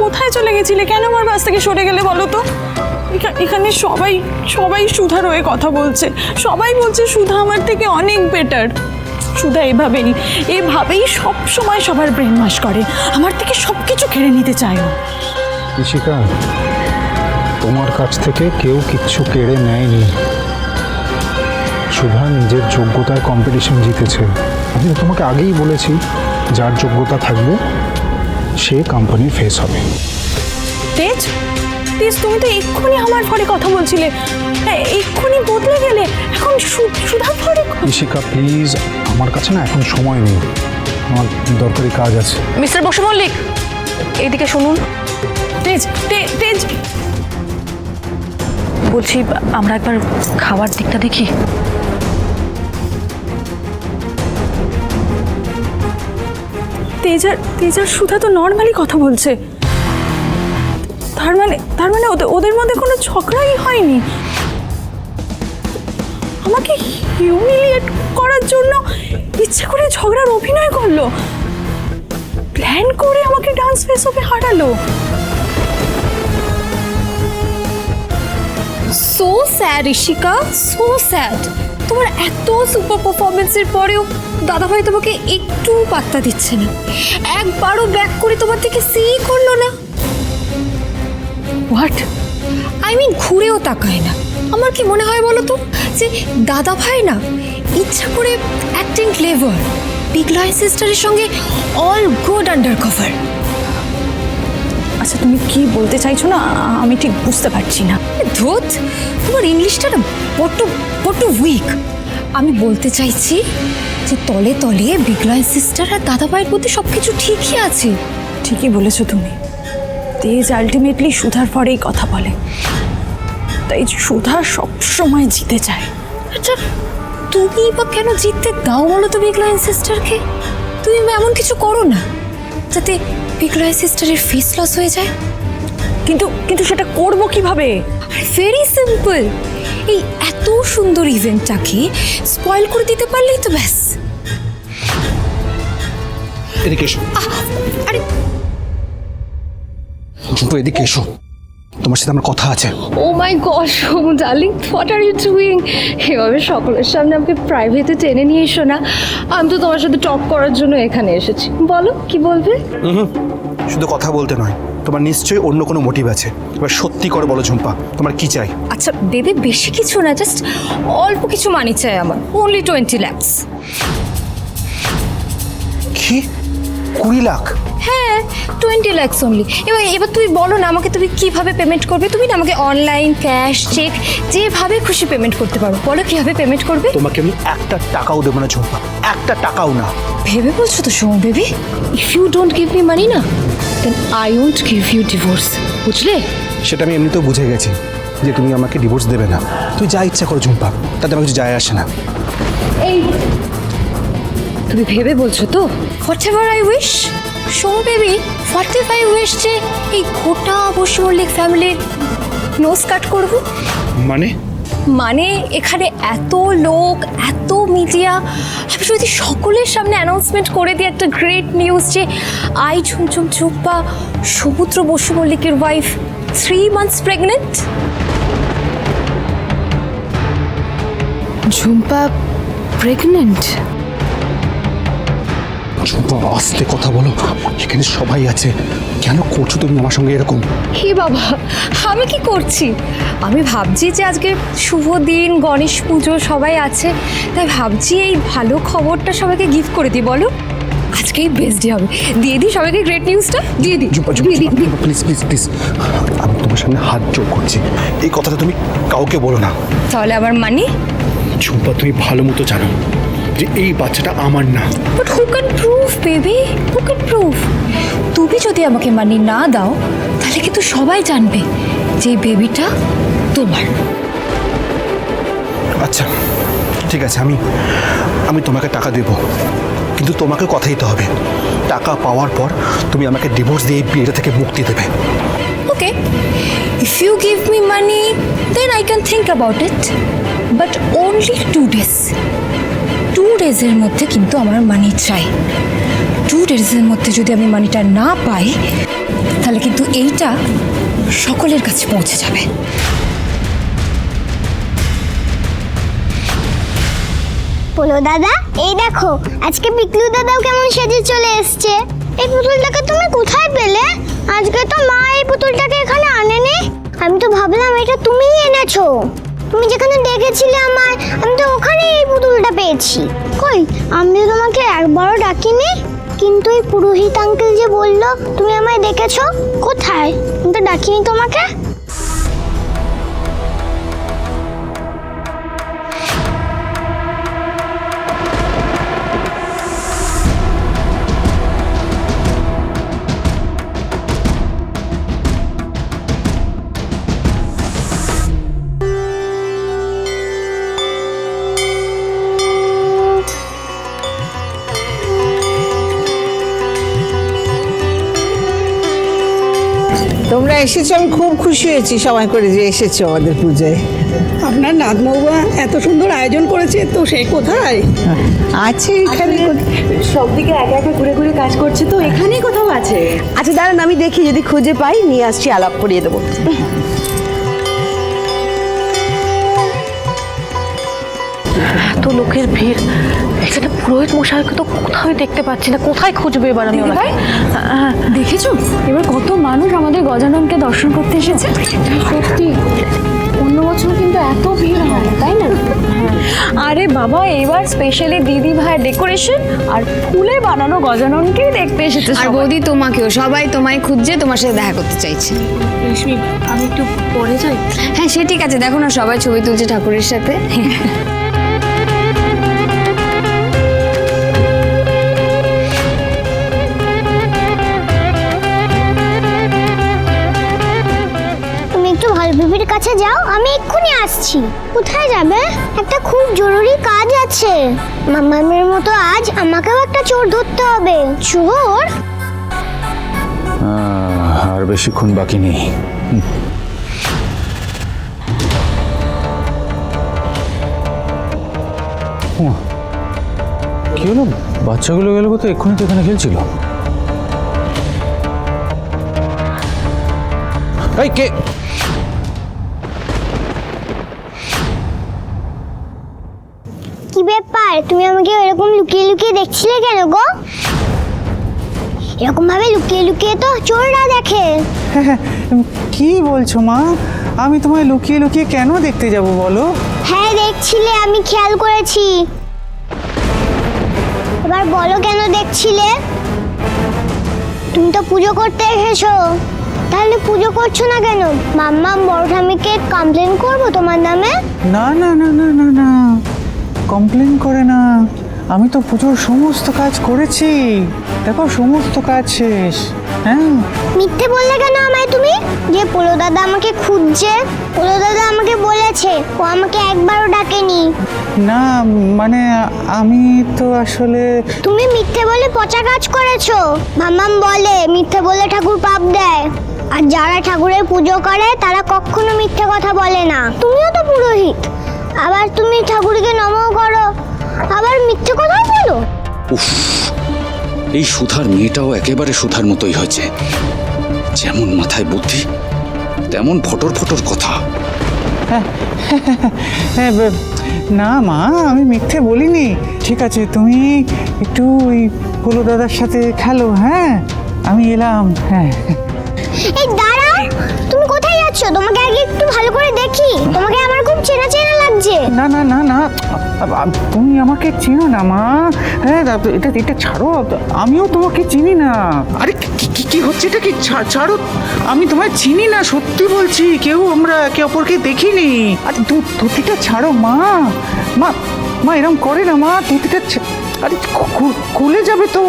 কোথায় চলে গেছিলে? কেন আমার বাস থেকে সরে গেলে বলো তো? এখানে সবাই সবাই সুধার হয়ে কথা বলছে, সবাই বলছে সুধা আমার থেকে অনেক বেটার। সুধা এভাবেই সব সময় সবার ব্রেন ওয়াশ করে, আমার থেকে সব কিছু কেড়ে নিতে চায় ও। ইশিকা, তোমার কাছ থেকে কেউ কিচ্ছু কেড়ে নেয়নি। সুধা নিজের যোগ্যতায় কম্পিটিশন জিতেছে। আমি তোমাকে আগেই বলেছি, যার যোগ্যতা থাকবে সে কোম্পানির ফেস হবে। তেজ, তেজ তুমি তো এক্ষুনি আমার ঘরে কথা বলছিলে, এক্ষুনি বদলে গেলে, এখন সুধার ঘরে। ইশিকা প্লিজ, আমার কাছে না এখন সময় নেই, আমার দরকারি কাজ আছে। মিস্টার বসু মল্লিক, এইদিকে শুনুন। তেজ তেজ বলছি আমরা একবার খাওয়ার দিকটা দেখি। তেজার সুধা তো নর্মালি কথা বলছে, তার মানে ওদের মধ্যে কোনো ঝগড়াই হয়নি। আমাকে হিউমিলিয়েট করার জন্য ইচ্ছে করে ঝগড়ার অভিনয় করলো, প্ল্যান করে আমাকে ডান্স ফেস অফে হারালো। So sad Ishika, so sad. তোমার এত সুপার পারফরমেন্সের পরেও দাদাভাই তোমাকে একটু পাত্তা দিচ্ছে না, একবারও ব্যাক করে তোমার থেকে সি করলো না। হোয়াট আই মিন, ঘুরেও তাকায় না। আমার কি মনে হয় বলো তো, যে দাদাভাই না ইচ্ছা করে অ্যাক্টিং ক্লেভার, বিগ লাইন সিস্টারের সঙ্গে অল গুড আন্ডার কভার। আচ্ছা তুমি কি বলতে চাইছো না আমি ঠিক বুঝতে পারছি না। ধুত, তোমার ইংলিশটা না বড্ড উইক। আমি বলতে চাইছি যে তলে তলে বিগ লাইন সিস্টার আর দাদাভাইয়ের মধ্যে সব কিছু ঠিকই আছে। ঠিকই বলেছো তুমি, তেজ আলটিমেটলি সুধার পরেই কথা বলে, তাই সুধা সবসময় জিতে চায়। আচ্ছা তুমি বা কেন জিততে দাও বলো তো বিগ লাইন সিস্টারকে? তুমি এমন কিছু করো না যাতে বিগ লাইন সিস্টারের ফেস লস হয়ে যায়। কিন্তু সেটা করব কিভাবে? ভেরি সিম্পল, এই এত সুন্দর ইভেন্টটাকে স্পয়েল করে দিতে পারলেই তো ব্যাস। এদিকে এসো। আরে ঝুম্পু, এদিকে এসো, তোমার সাথে আমার কথা আছে। Oh my God Somu darling, what are you doing? এভাবে সকলের সামনে আমাকে প্রাইভেটে টেনে নিয়ে এসো না। আমি তো তোমার সাথে টক করার জন্য এখানে এসেছি। বলো কি বলবে? শুধু কথা বলতে নয়, তোমার নিশ্চয়ই অন্য কোনো মোটিভ আছে। এবার সত্যি করে বলো ঝুম্পা, তোমার কি চাই? আচ্ছা বেবি, বেশি কিছু না, জাস্ট অল্প কিছু মানি চাই আমার, অনলি 20 lakhs। কি 20 লাখ? হ্যাঁ 20 lakhs অনলি। এবার তুমি বলো না আমাকে, তুমি কিভাবে পেমেন্ট করবে? তুমি না আমাকে অনলাইন, ক্যাশ, চেক, যেভাবে খুশি পেমেন্ট করতে পারো। বলো কিভাবে পেমেন্ট করবে? তোমাকে আমি একটা টাকাও দেবো না ঝুম্পা, একটা টাকাও না। ভেবে বলছো তো Som baby? If you don't give me money না, then I won't give you divorce, বুঝলে? সেটা আমি এমনিতেও বুঝে গেছি যে তুমি আমাকে ডিভোর্স দেবে না। তুই যা ইচ্ছা করো ঝুম্পা, তাতে আমার কিছু যায় আসে না। এই তুমি ভেবে বলছো তো? Whatever I wish some baby, whatever I wish যে এই গোটা বসু মল্লিক ফ্যামিলির নোজ কাট করবো। মানে এখানে এত লোক, এত মিডিয়া, আমি যদি সকলের সামনে অ্যানাউন্সমেন্ট করে দিই একটা গ্রেট নিউজ যে আই ঝুমঝুম ঝুম্পা সমুদ্র বসু মল্লিকের wife 3 months pregnant. Jhumpa pregnant? Jhumpa আস্তে কথা বলো, এখানে সবাই আছে। কেন করছো তুমি আমার সঙ্গে এরকম? কি বাবা, আমি কি করছি? আমি ভাবছি যে আজকে শুভ দিন, গণেশ পুজো, সবাই আছে, তাই ভাবছি এই ভালো খবরটা সবাইকে গিফট করে দিই। বলো আজকেই বেস্ট ডে হবে, দিয়ে দিই সবাইকে গ্রেট নিউজটা, দিয়ে দিই। ঝুম্পা প্লিজ প্লিজ প্লিজ, আমি তোমার সামনে হাত জোড় করছি, এই কথাটা তুমি কাউকে বলো না। তাহলে আমার মানি? ঝুম্পা তুমি ভালো মতো জানো যে এই বাচ্চাটা আমার না। But who can prove baby, who can prove? তুমি যদি আমাকে মানি না দাও তাহলে কিন্তু সবাই জানবে যে এই বেবিটা তোমার। আচ্ছা ঠিক আছে, আমি তোমাকে টাকা দেব, কিন্তু তোমাকে কথা দিতে হবে। টাকা পাওয়ার পর তুমি আমাকে ডিভোর্স দিয়ে এই বিয়েটা থেকে মুক্তি দেবে। Okay, if you give me money, then I can think about it. But only 2 days. 2 days-এর মধ্যে কিন্তু আমার মানি চাই। 2 days-এর মধ্যে যদি আমি মানিটা না পাই তাহলে কিন্তু এইটা সকলের কাছে পৌঁছে যাবে। বলো দাদা, এই দেখো আজকে পিকলু দাদাও কেমন সেজে চলে এসছে। এই পুতুলটাকে তুমি কোথায় পেলে? আজকে তো মা এই পুতুলটাকে এখানে আনেনি। আমি তো ভাবলাম এটা তুমিই এনেছো। তুমি যেখানে ডেকেছিলে আমায়, আমি তো ওখানে এই পুতুলটা পেয়েছি। কই, আমি তো তোমাকে একবারও ডাকিনি। কিন্তু এই পুরোহিত আঙ্কেল যে বললো তুমি আমায় ডেকেছো, কোথায়? আমি তো ডাকিনি তোমাকে। তোমরা এসেছো, আমি খুব খুশি হয়েছি সময় করে যে এসেছো আমাদের পুজোয়। আপনার নাতমৌবা এত সুন্দর আয়োজন করেছে, তো সে কোথায় আছে? এখানে সব দিকে একা একা ঘুরে ঘুরে কাজ করছে, তো এখানেই কোথাও আছে। আচ্ছা দাঁড়ান, আমি দেখি যদি খুঁজে পাই নিয়ে আসছি, আলাপ করিয়ে দেবো। এত লোকের ভিড়, এখানে পুরোহিত মশাইকে তো কোথাও দেখতে পাচ্ছি না। কোথায় খুঁজবে এবার আমি ওনাকে? হ্যাঁ, দেখেছো এবার কত মানুষ আমাদের গজাননকে দর্শন করতে এসেছে। সত্যি অন্য বছর কিন্তু এত ভিড় হয় না, তাই না? আরে বাবা, এবার স্পেশালি দিদি ভাইয়ের ডেকোরেশন আর ফুলে বানানো গজাননকে দেখতে এসেছে আর সবাই। বৌদি তোমাকেও, সবাই তোমায় খুঁজছে, তোমার সাথে দেখা করতে চাইছে। রেশমি, আমি একটু পরে যাই। হ্যাঁ সে ঠিক আছে, দেখো না সবাই ছবি তুলছে ঠাকুরের সাথে। তুমি একটু ভালভেবির কাছে যাও, আমি এক্ষুনি আসছি। কোথায় যাবে? একটা খুব জরুরি কাজ আছে। মামামের মতো আজ আমাকেও একটা চোর ধরতে হবে। চোর? আর বেশিক্ষণ বাকি নেই। কি হলো? বাচ্চাগুলো গেল কোথায়? এক্ষুনি তো এখানে খেলছিল। এই কে? কি ব্যাপার, তুমি আমাকে এরকম লুকিয়ে লুকিয়ে দেখছিলে কেন গো? এরকম ভাবে লুকিয়ে লুকিয়ে তো চোররা দেখে। কি বলছো মা? আমি তোমায় লুকিয়ে লুকিয়ে কেন দেখতে যাব বলো? হ্যাঁ দেখছিলে, আমি খেয়াল করেছি। এবার বলো কেন দেখছিলে? তুমি তো পুজো করতে এসেছো, তাহলে পুজো করছো না কেন? মাম্মা বড় ঠাম্মিকে কমপ্লেন করবো তোমার নামে? না না না না না না, কমপ্লেন করে না। আমি তো পুজোর সমস্ত কাজ করেছি, দেখো সমস্ত কাজ শেষ। হ্যাঁ, মিথ্যে বললে কেন আমায় তুমি? যে পোলো দাদা আমাকে খুঁজছে, পোলো দাদা আমাকে বলেছে ও আমাকে একবারও ডাকেনি। না মানে আমি তো আসলে তুমি মিথ্যে বলে পচা কাজ করেছো। মাম্মাম বলে মিথ্যে বলে ঠাকুর পাপ দেয়, আর যারা ঠাকুরের পুজো করে তারা কখনো মিথ্যে কথা বলে না। তুমিও তো পুরোহিত, আবার তুমি ঠাকুরকে নমঃ করো, আবার মিথ্যে কথাও বলো। উফ, এই সুধার মেয়েটাও একেবারে সুধার মতোই হয়েছে। যেমন মাথায় বুদ্ধি, তেমন ফটর ফটর কথা। হ্যাঁ, না মা, আমি মিথ্যে বলিনি। ঠিক আছে, তুমি একটু ওই পোলো দাদার সাথে খেলো। হ্যাঁ, আমি এলাম। হ্যাঁ, এই দাঁড়াও, তুমি কোথায় যাচ্ছো? তোমাকে আগে একটু ভালো করে দেখি, তোমাকে আমার খুব চেনা চেনা লাগছে। না না না না, তুমি আমাকে চিনো না মা। হ্যাঁ, এটা এটা ছাড়ো, আমিও তোমাকে চিনি না। আরে কি হচ্ছে এটা? কি ছাড়ো, আমি তোমায় চিনি না, সত্যি বলছি। আমরা একে অপরকে দেখিনি। আরে ধুতিটা ছাড়ো মা। মা মা এরকম করে না মা, ধুতিটা আরে খুলে যাবে তো।